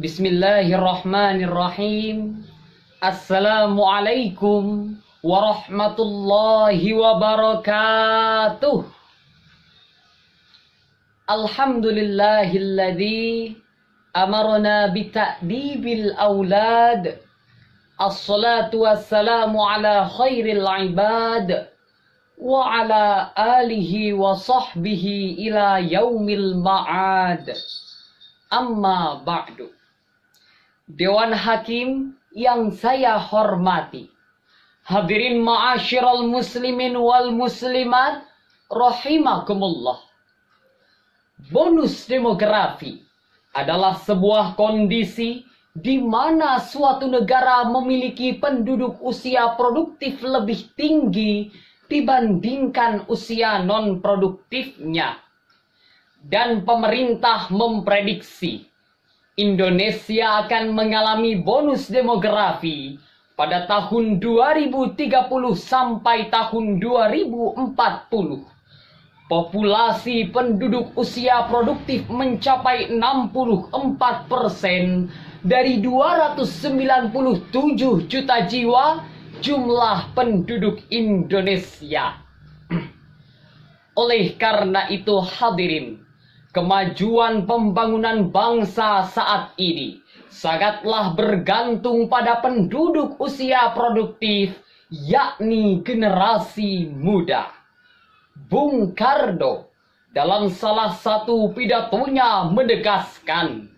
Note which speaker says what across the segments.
Speaker 1: Bismillahirrahmanirrahim. Assalamualaikum warahmatullahi wabarakatuh. Alhamdulillahilladzi amarna bita'dibil aulad. Assalatu wassalamu ala khairil ibad wa ala alihi wa sahbihi ila yaumil ma'ad. Amma ba'du. Dewan Hakim yang saya hormati, hadirin ma'asyiral muslimin wal muslimat rahimakumullah. Bonus demografi adalah sebuah kondisi di mana suatu negara memiliki penduduk usia produktif lebih tinggi dibandingkan usia non-produktifnya. Dan pemerintah memprediksi Indonesia akan mengalami bonus demografi pada tahun 2030 sampai tahun 2040. Populasi penduduk usia produktif mencapai 64% dari 297 juta jiwa jumlah penduduk Indonesia. Oleh karena itu hadirin, kemajuan pembangunan bangsa saat ini sangatlah bergantung pada penduduk usia produktif, yakni generasi muda. Bung Karno dalam salah satu pidatonya menegaskan,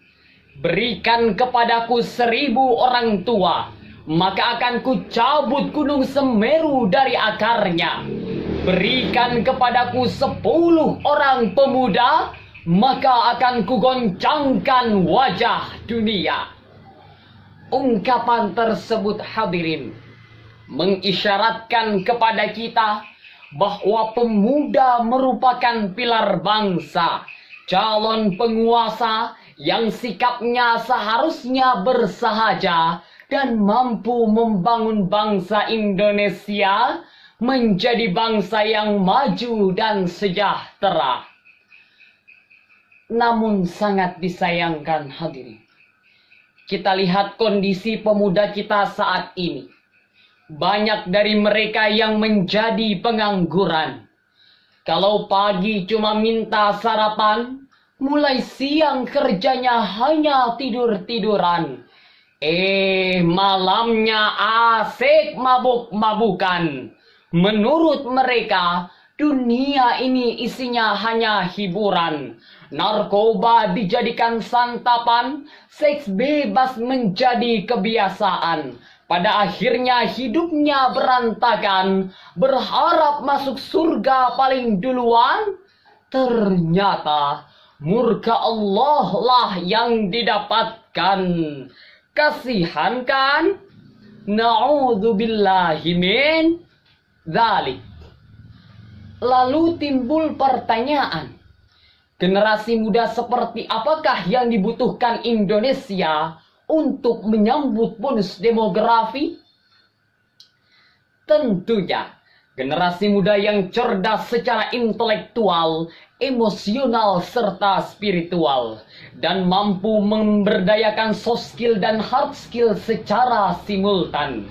Speaker 1: "Berikan kepadaku 1000 orang tua, maka akan kucabut gunung Semeru dari akarnya. Berikan kepadaku 10 orang pemuda, maka akan kugoncangkan wajah dunia." Ungkapan tersebut hadirin mengisyaratkan kepada kita bahwa pemuda merupakan pilar bangsa, calon penguasa yang sikapnya seharusnya bersahaja dan mampu membangun bangsa Indonesia menjadi bangsa yang maju dan sejahtera. Namun sangat disayangkan hadirin, kita lihat kondisi pemuda kita saat ini. Banyak dari mereka yang menjadi pengangguran. Kalau pagi cuma minta sarapan, mulai siang kerjanya hanya tidur-tiduran. Malamnya asik mabuk-mabukan. Menurut mereka, dunia ini isinya hanya hiburan. Narkoba dijadikan santapan, seks bebas menjadi kebiasaan. Pada akhirnya hidupnya berantakan, berharap masuk surga paling duluan. Ternyata murka Allah lah yang didapatkan. Kasihan kan? Na'udzubillahi min dzalik. Lalu timbul pertanyaan, generasi muda seperti apakah yang dibutuhkan Indonesia untuk menyambut bonus demografi? Tentunya generasi muda yang cerdas secara intelektual, emosional, serta spiritual, dan mampu memberdayakan soft skill dan hard skill secara simultan.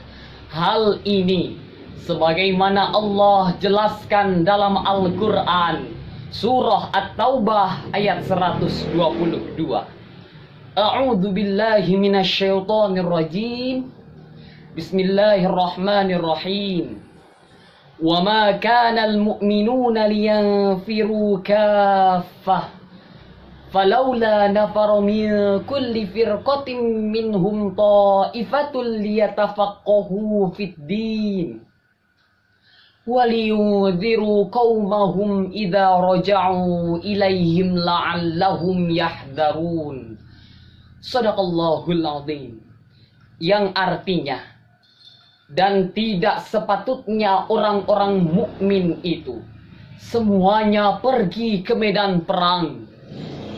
Speaker 1: Hal ini sebagaimana Allah jelaskan dalam Al-Quran, Surah At-Taubah ayat 122. A'udzu billahi minasyaitonir rajim. Bismillahirrahmanirrahim. Wa ma kana al-mu'minuna liyanfiru kaffah. Falawla nafara min kulli firqatin minhum ta'ifatul liyatafaqahu fid din. Waliyunziru qaumahum idza raja'u ilaihim la'allahum yahdharun. Shadaqallahul azim. Yang artinya, dan tidak sepatutnya orang-orang mukmin itu semuanya pergi ke medan perang.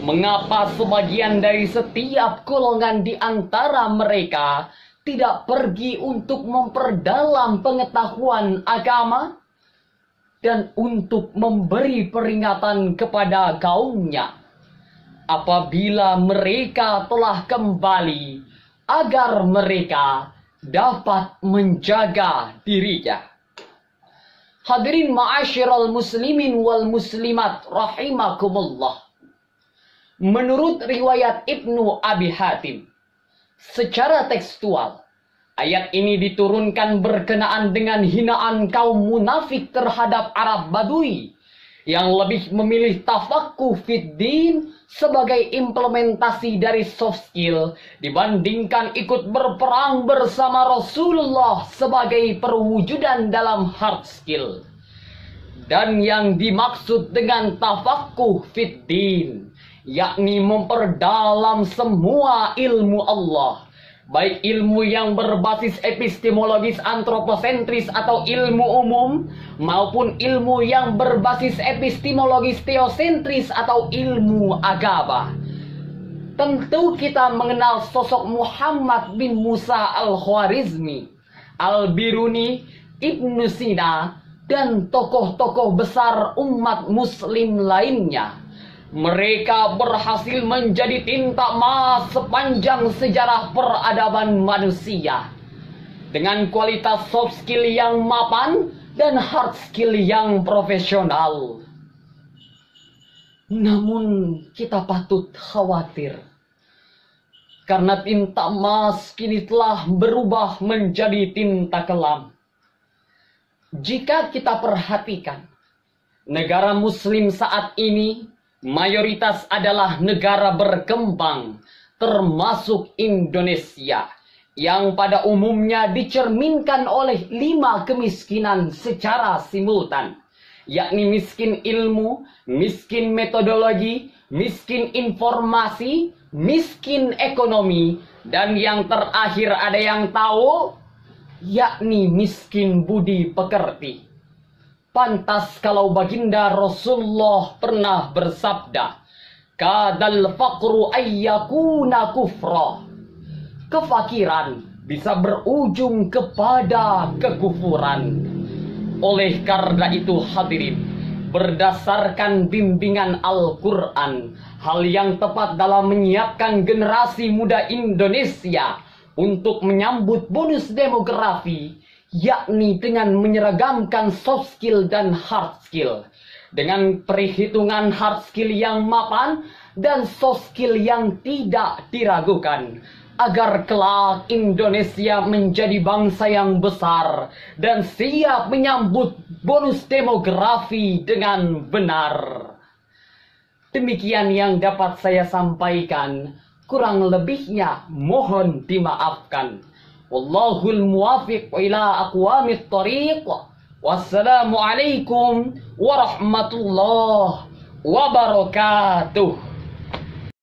Speaker 1: Mengapa sebagian dari setiap golongan di antara mereka tidak pergi untuk memperdalam pengetahuan agama dan untuk memberi peringatan kepada kaumnya? apabila mereka telah kembali agar mereka dapat menjaga dirinya. Hadirin ma'asyiral muslimin wal muslimat rahimakumullah. Menurut riwayat Ibnu Abi Hatim, secara tekstual, ayat ini diturunkan berkenaan dengan hinaan kaum munafik terhadap Arab Badui yang lebih memilih tafaqquh fid din sebagai implementasi dari soft skill dibandingkan ikut berperang bersama Rasulullah sebagai perwujudan dalam hard skill. Dan yang dimaksud dengan tafaqquh fid din yakni memperdalam semua ilmu Allah, baik ilmu yang berbasis epistemologis antroposentris atau ilmu umum, maupun ilmu yang berbasis epistemologis teosentris atau ilmu agama. Tentu kita mengenal sosok Muhammad bin Musa al-Khwarizmi, Al-Biruni, Ibnu Sina, dan tokoh-tokoh besar umat muslim lainnya. Mereka berhasil menjadi tinta emas sepanjang sejarah peradaban manusia. Dengan kualitas soft skill yang mapan dan hard skill yang profesional. Namun kita patut khawatir. Karena tinta emas kini telah berubah menjadi tinta kelam. Jika kita perhatikan, negara muslim saat ini mayoritas adalah negara berkembang, termasuk Indonesia, yang pada umumnya dicerminkan oleh 5 kemiskinan secara simultan, yakni miskin ilmu, miskin metodologi, miskin informasi, miskin ekonomi, dan yang terakhir ada yang tahu, yakni miskin budi pekerti. Pantas kalau baginda Rasulullah pernah bersabda, kadal faqru ayyakuna kufra. Kefakiran bisa berujung kepada kekufuran. Oleh karena itu hadirin, berdasarkan bimbingan Al-Quran, hal yang tepat dalam menyiapkan generasi muda Indonesia untuk menyambut bonus demografi, yakni dengan menyeragamkan soft skill dan hard skill, dengan perhitungan hard skill yang mapan dan soft skill yang tidak diragukan, agar kelak Indonesia menjadi bangsa yang besar dan siap menyambut bonus demografi dengan benar. Demikian yang dapat saya sampaikan, kurang lebihnya mohon dimaafkan. Wallahul muwafiq ila aqwamit thariq. Wassalamualaikum warahmatullahi wabarakatuh.